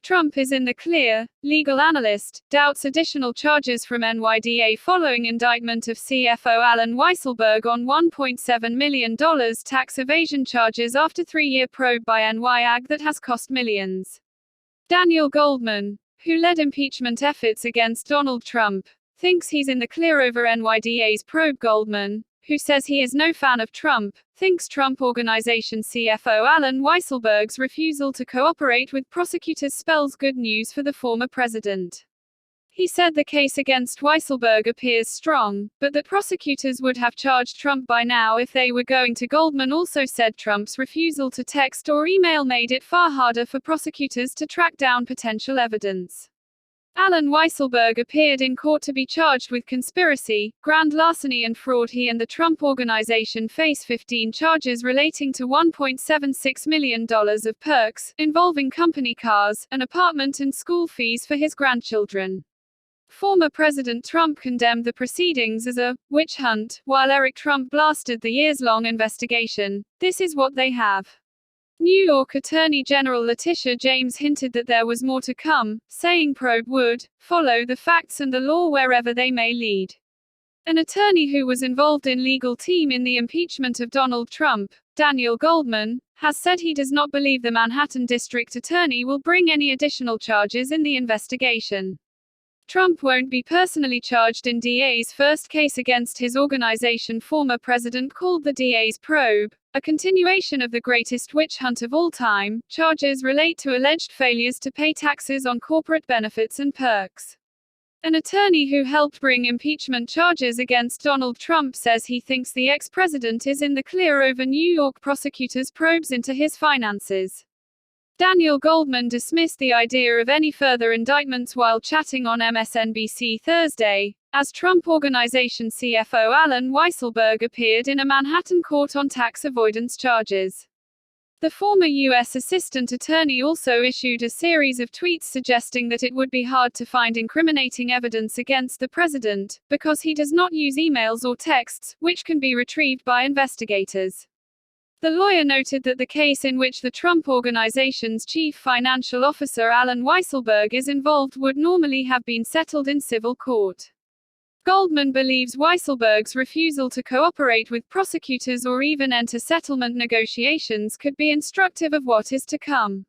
Trump is in the clear. Legal analyst doubts additional charges from NYDA following indictment of CFO Allen Weisselberg on $1.7 million tax evasion charges after three-year probe by NYAG that has cost millions. Daniel Goldman, who led impeachment efforts against Donald Trump, thinks he's in the clear over NYDA's probe. Goldman, who says he is no fan of Trump, thinks Trump Organization CFO Allen Weisselberg's refusal to cooperate with prosecutors spells good news for the former president. He said the case against Weisselberg appears strong, but that prosecutors would have charged Trump by now if they were going to. Goldman also said Trump's refusal to text or email made it far harder for prosecutors to track down potential evidence. Allen Weisselberg appeared in court to be charged with conspiracy, grand larceny and fraud. He and the Trump Organization face 15 charges relating to $1.76 million of perks, involving company cars, an apartment and school fees for his grandchildren. Former President Trump condemned the proceedings as a witch hunt, while Eric Trump blasted the years-long investigation. This is what they have. New York Attorney General Letitia James hinted that there was more to come, saying probe would follow the facts and the law wherever they may lead. An attorney who was involved in legal team in the impeachment of Donald Trump, Daniel Goldman, has said he does not believe the Manhattan District Attorney will bring any additional charges in the investigation. Trump won't be personally charged in DA's first case against his organization. Former president called the DA's probe a continuation of the greatest witch hunt of all time. Charges relate to alleged failures to pay taxes on corporate benefits and perks. An attorney who helped bring impeachment charges against Donald Trump says he thinks the ex-president is in the clear over New York prosecutors' probes into his finances. Daniel Goldman dismissed the idea of any further indictments while chatting on MSNBC Thursday, as Trump Organization CFO Allen Weisselberg appeared in a Manhattan court on tax avoidance charges. The former U.S. Assistant Attorney also issued a series of tweets suggesting that it would be hard to find incriminating evidence against the president, because he does not use emails or texts, which can be retrieved by investigators. The lawyer noted that the case in which the Trump Organization's chief financial officer Allen Weisselberg is involved would normally have been settled in civil court. Goldman believes Weisselberg's refusal to cooperate with prosecutors or even enter settlement negotiations could be instructive of what is to come.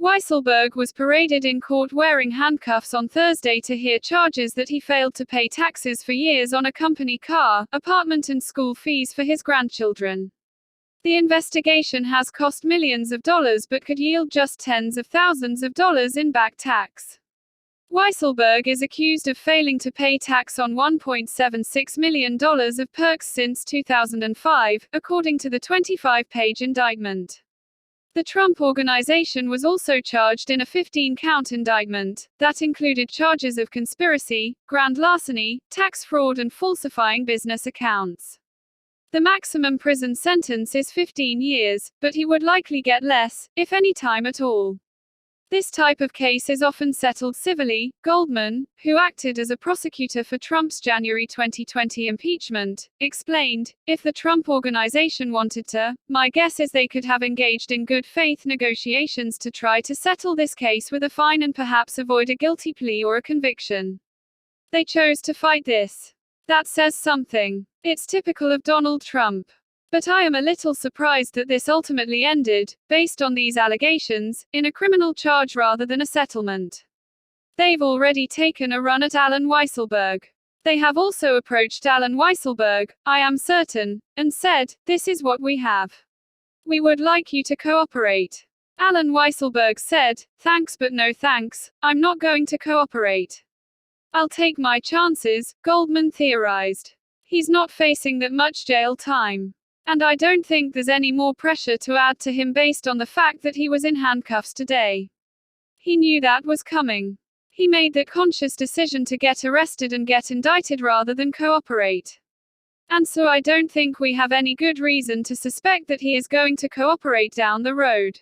Weisselberg was paraded in court wearing handcuffs on Thursday to hear charges that he failed to pay taxes for years on a company car, apartment and school fees for his grandchildren. The investigation has cost millions of dollars but could yield just tens of thousands of dollars in back tax. Weisselberg is accused of failing to pay tax on $1.76 million of perks since 2005, according to the 25-page indictment. The Trump Organization was also charged in a 15-count indictment that included charges of conspiracy, grand larceny, tax fraud and falsifying business accounts. The maximum prison sentence is 15 years, but he would likely get less, if any time at all. This type of case is often settled civilly. Goldman, who acted as a prosecutor for Trump's January 2020 impeachment, explained, if the Trump Organization wanted to, my guess is they could have engaged in good faith negotiations to try to settle this case with a fine and perhaps avoid a guilty plea or a conviction. They chose to fight this. That says something. It's typical of Donald Trump. But I am a little surprised that this ultimately ended, based on these allegations, in a criminal charge rather than a settlement. They've already taken a run at Allen Weisselberg. They have also approached Allen Weisselberg, I am certain, and said, this is what we have. We would like you to cooperate. Allen Weisselberg said, thanks but no thanks, I'm not going to cooperate. I'll take my chances, Goldman theorized. He's not facing that much jail time. And I don't think there's any more pressure to add to him based on the fact that he was in handcuffs today. He knew that was coming. He made the conscious decision to get arrested and get indicted rather than cooperate. And so I don't think we have any good reason to suspect that he is going to cooperate down the road.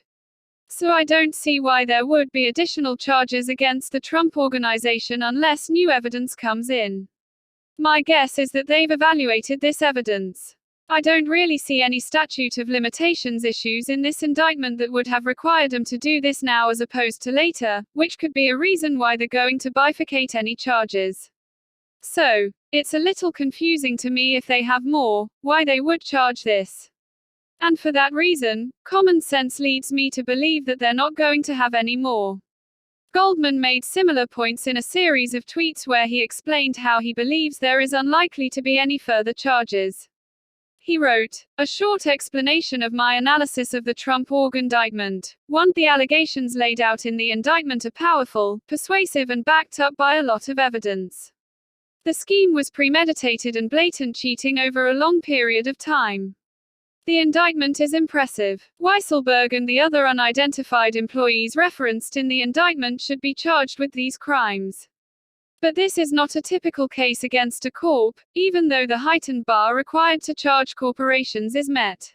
So I don't see why there would be additional charges against the Trump Organization unless new evidence comes in. My guess is that they've evaluated this evidence. I don't really see any statute of limitations issues in this indictment that would have required them to do this now as opposed to later, which could be a reason why they're going to bifurcate any charges. So, it's a little confusing to me if they have more, why they would charge this. And for that reason, common sense leads me to believe that they're not going to have any more. Goldman made similar points in a series of tweets where he explained how he believes there is unlikely to be any further charges. He wrote, "A short explanation of my analysis of the Trump org indictment. 1. The allegations laid out in the indictment are powerful, persuasive and backed up by a lot of evidence. The scheme was premeditated and blatant cheating over a long period of time. The indictment is impressive. Weisselberg and the other unidentified employees referenced in the indictment should be charged with these crimes. But this is not a typical case against a corp, even though the heightened bar required to charge corporations is met.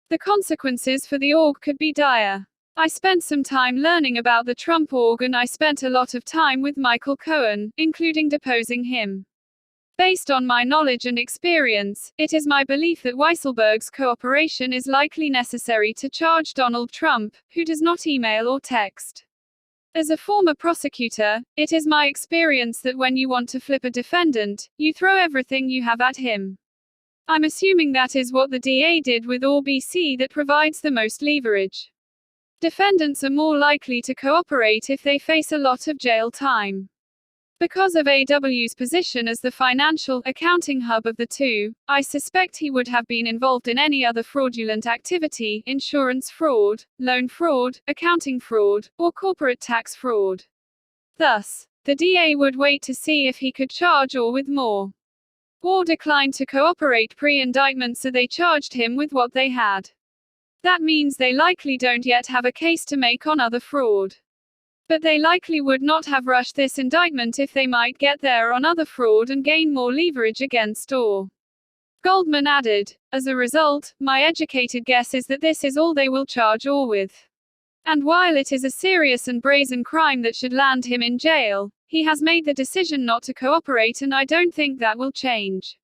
The consequences for the org could be dire. I spent some time learning about the Trump org and I spent a lot of time with Michael Cohen, including deposing him. Based on my knowledge and experience, it is my belief that Weisselberg's cooperation is likely necessary to charge Donald Trump, who does not email or text. As a former prosecutor, it is my experience that when you want to flip a defendant, you throw everything you have at him. I'm assuming that is what the DA did with ORBC that provides the most leverage. Defendants are more likely to cooperate if they face a lot of jail time. Because of AW's position as the financial, accounting hub of the two, I suspect he would have been involved in any other fraudulent activity, insurance fraud, loan fraud, accounting fraud, or corporate tax fraud. Thus, the DA would wait to see if he could charge Orr with more. Orr declined to cooperate pre-indictment, so they charged him with what they had. That means they likely don't yet have a case to make on other fraud. But they likely would not have rushed this indictment if they might get there on other fraud and gain more leverage against Orr. Goldman added, "As a result, my educated guess is that this is all they will charge Orr with. And while it is a serious and brazen crime that should land him in jail, he has made the decision not to cooperate and I don't think that will change.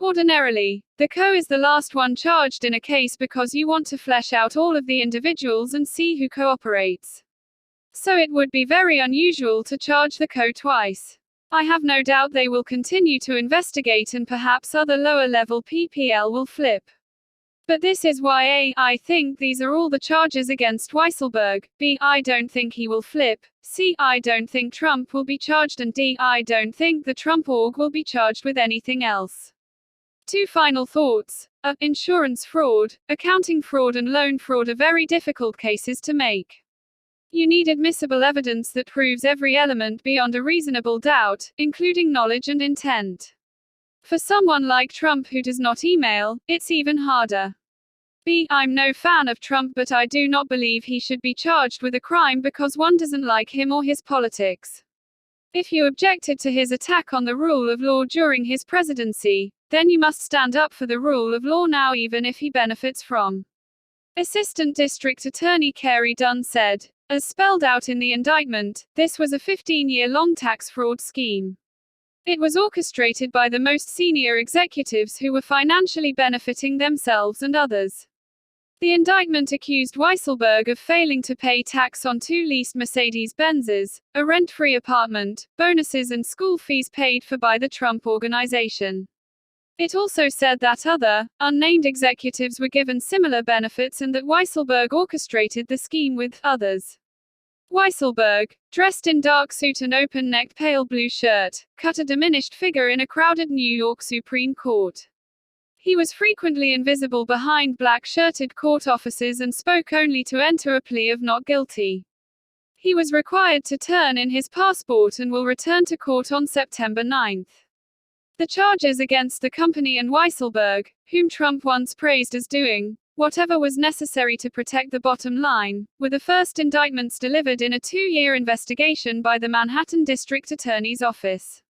Ordinarily, the co is the last one charged in a case because you want to flesh out all of the individuals and see who cooperates. So it would be very unusual to charge the co twice. I have no doubt they will continue to investigate and perhaps other lower-level PPL will flip. But this is why A. I think these are all the charges against Weisselberg, B. I don't think he will flip, C. I don't think Trump will be charged, and D. I don't think the Trump org will be charged with anything else." 2 final thoughts. Insurance fraud, accounting fraud and loan fraud are very difficult cases to make. You need admissible evidence that proves every element beyond a reasonable doubt, including knowledge and intent. For someone like Trump who does not email, it's even harder. B. I'm no fan of Trump, but I do not believe he should be charged with a crime because one doesn't like him or his politics. If you objected to his attack on the rule of law during his presidency, then you must stand up for the rule of law now, even if he benefits from. Assistant District Attorney Carey Dunn said, "As spelled out in the indictment, this was a 15-year-long tax fraud scheme. It was orchestrated by the most senior executives who were financially benefiting themselves and others." The indictment accused Weisselberg of failing to pay tax on 2 leased Mercedes-Benzes, a rent-free apartment, bonuses and school fees paid for by the Trump Organization. It also said that other, unnamed executives were given similar benefits and that Weisselberg orchestrated the scheme with others. Weisselberg, dressed in dark suit and open-necked pale blue shirt, cut a diminished figure in a crowded New York Supreme Court. He was frequently invisible behind black-shirted court officers and spoke only to enter a plea of not guilty. He was required to turn in his passport and will return to court on September 9. The charges against the company and Weisselberg, whom Trump once praised as doing whatever was necessary to protect the bottom line, were the first indictments delivered in a 2-year investigation by the Manhattan District Attorney's Office.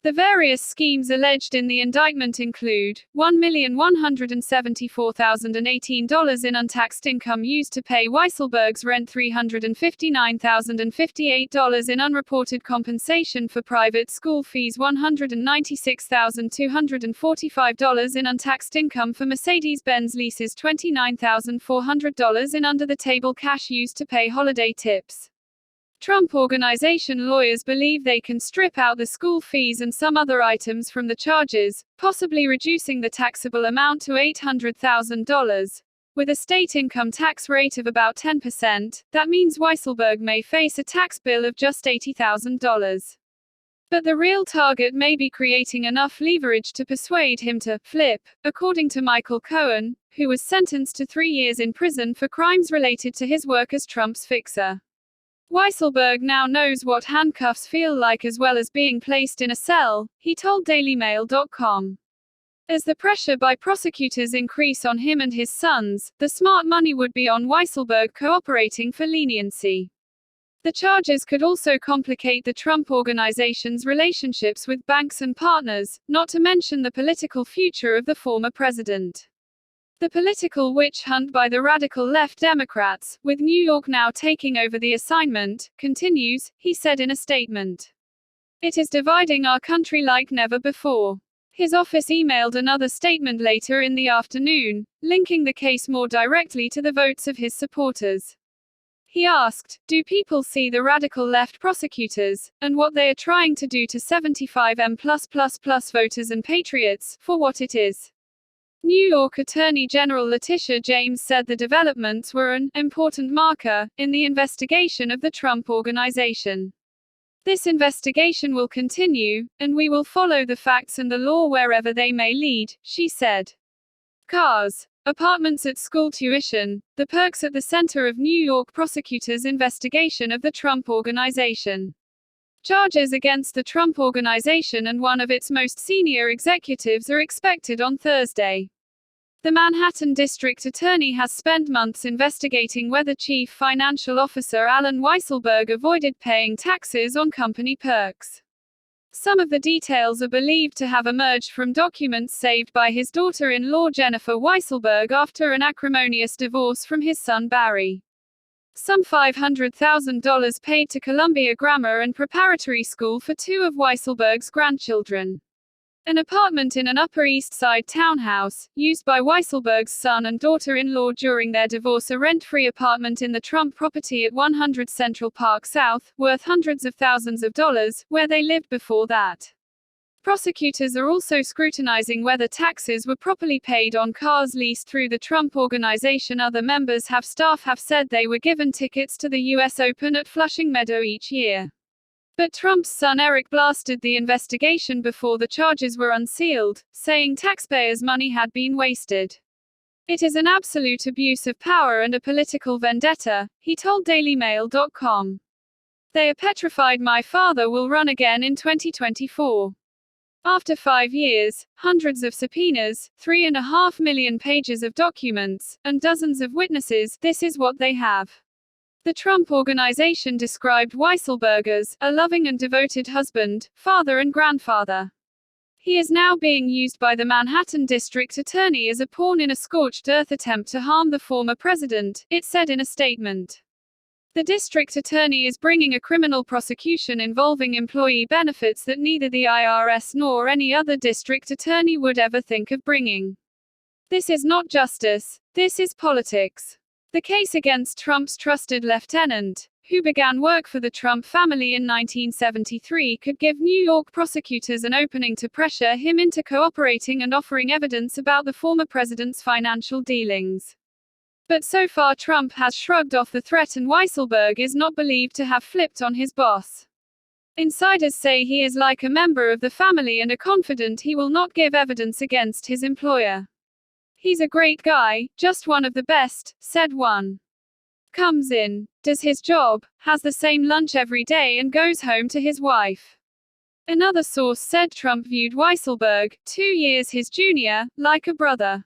The various schemes alleged in the indictment include $1,174,018 in untaxed income used to pay Weisselberg's rent, $359,058 in unreported compensation for private school fees, $196,245 in untaxed income for Mercedes-Benz leases, $29,400 in under-the-table cash used to pay holiday tips. Trump Organization lawyers believe they can strip out the school fees and some other items from the charges, possibly reducing the taxable amount to $800,000. With a state income tax rate of about 10%, that means Weisselberg may face a tax bill of just $80,000. But the real target may be creating enough leverage to persuade him to flip, according to Michael Cohen, who was sentenced to 3 years in prison for crimes related to his work as Trump's fixer. Weisselberg now knows what handcuffs feel like as well as being placed in a cell, he told DailyMail.com. As the pressure by prosecutors increase on him and his sons, the smart money would be on Weisselberg cooperating for leniency. The charges could also complicate the Trump Organization's relationships with banks and partners, not to mention the political future of the former president. The political witch hunt by the radical left Democrats, with New York now taking over the assignment, continues, he said in a statement. It is dividing our country like never before. His office emailed another statement later in the afternoon, linking the case more directly to the votes of his supporters. He asked, "Do people see the radical left prosecutors, and what they are trying to do to 75M+++ voters and patriots, for what it is?" New York Attorney General Letitia James said the developments were an important marker in the investigation of the Trump Organization. This investigation will continue, and we will follow the facts and the law wherever they may lead, she said. Cars, apartments at school tuition, the perks at the center of New York prosecutors' investigation of the Trump Organization. Charges against the Trump Organization and one of its most senior executives are expected on Thursday. The Manhattan District Attorney has spent months investigating whether Chief Financial Officer Allen Weisselberg avoided paying taxes on company perks. Some of the details are believed to have emerged from documents saved by his daughter-in-law Jennifer Weisselberg after an acrimonious divorce from his son Barry. Some $500,000 paid to Columbia Grammar and Preparatory School for 2 of Weisselberg's grandchildren. An apartment in an Upper East Side townhouse, used by Weisselberg's son and daughter-in-law during their divorce, a rent-free apartment in the Trump property at 100 Central Park South, worth hundreds of thousands of dollars, where they lived before that. Prosecutors are also scrutinizing whether taxes were properly paid on cars leased through the Trump Organization. Other staff have said they were given tickets to the U.S. Open at Flushing Meadow each year. But Trump's son Eric blasted the investigation before the charges were unsealed, saying taxpayers' money had been wasted. It is an absolute abuse of power and a political vendetta, he told DailyMail.com. They are petrified my father will run again in 2024. After 5 years, hundreds of subpoenas, 3.5 million pages of documents, and dozens of witnesses, this is what they have. The Trump Organization described Weisselberg as a loving and devoted husband, father and grandfather. He is now being used by the Manhattan District Attorney as a pawn in a scorched earth attempt to harm the former president, it said in a statement. The district attorney is bringing a criminal prosecution involving employee benefits that neither the IRS nor any other district attorney would ever think of bringing. This is not justice, this is politics. The case against Trump's trusted lieutenant, who began work for the Trump family in 1973, could give New York prosecutors an opening to pressure him into cooperating and offering evidence about the former president's financial dealings. But so far Trump has shrugged off the threat and Weisselberg is not believed to have flipped on his boss. Insiders say he is like a member of the family and are confident he will not give evidence against his employer. He's a great guy, just one of the best, said one. Comes in, does his job, has the same lunch every day and goes home to his wife. Another source said Trump viewed Weisselberg, 2 years his junior, like a brother.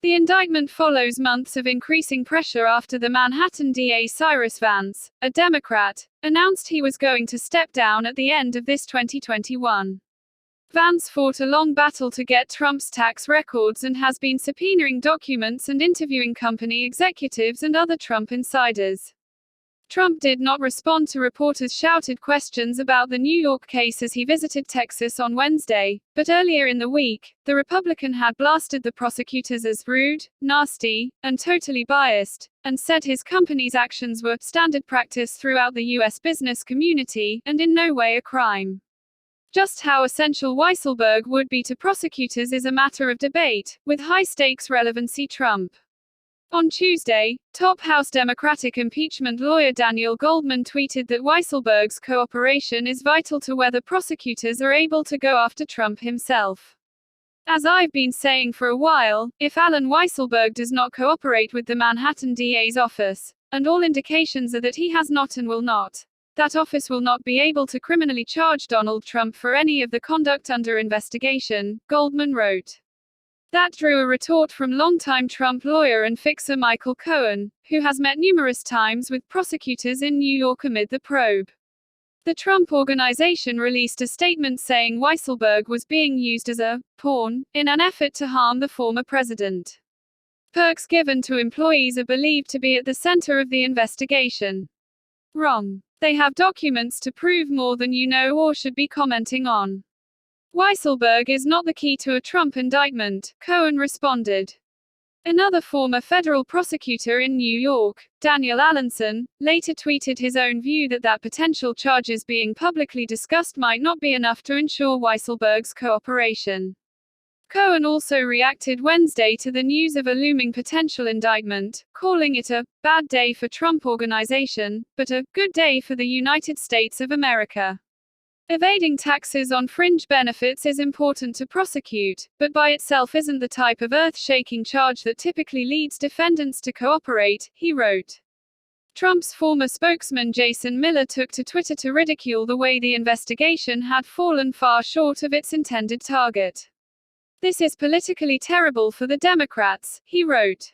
The indictment follows months of increasing pressure after the Manhattan DA Cyrus Vance, a Democrat, announced he was going to step down at the end of this 2021. Vance fought a long battle to get Trump's tax records and has been subpoenaing documents and interviewing company executives and other Trump insiders. Trump did not respond to reporters' shouted questions about the New York case as he visited Texas on Wednesday, but earlier in the week, the Republican had blasted the prosecutors as rude, nasty, and totally biased, and said his company's actions were standard practice throughout the U.S. business community, and in no way a crime. Just how essential Weisselberg would be to prosecutors is a matter of debate, with high-stakes relevancy. Trump. On Tuesday, top House Democratic impeachment lawyer Daniel Goldman tweeted that Weisselberg's cooperation is vital to whether prosecutors are able to go after Trump himself. As I've been saying for a while, if Allen Weisselberg does not cooperate with the Manhattan DA's office, and all indications are that he has not and will not, that office will not be able to criminally charge Donald Trump for any of the conduct under investigation, Goldman wrote. That drew a retort from longtime Trump lawyer and fixer Michael Cohen, who has met numerous times with prosecutors in New York amid the probe. The Trump Organization released a statement saying Weisselberg was being used as a pawn in an effort to harm the former president. Perks given to employees are believed to be at the center of the investigation. Wrong. They have documents to prove more than you know or should be commenting on. Weisselberg is not the key to a Trump indictment, Cohen responded. Another former federal prosecutor in New York, Daniel Allenson, later tweeted his own view that potential charges being publicly discussed might not be enough to ensure Weisselberg's cooperation. Cohen also reacted Wednesday to the news of a looming potential indictment, calling it a bad day for Trump Organization, but a good day for the United States of America. Evading taxes on fringe benefits is important to prosecute, but by itself isn't the type of earth-shaking charge that typically leads defendants to cooperate, he wrote. Trump's former spokesman Jason Miller took to Twitter to ridicule the way the investigation had fallen far short of its intended target. This is politically terrible for the Democrats, he wrote.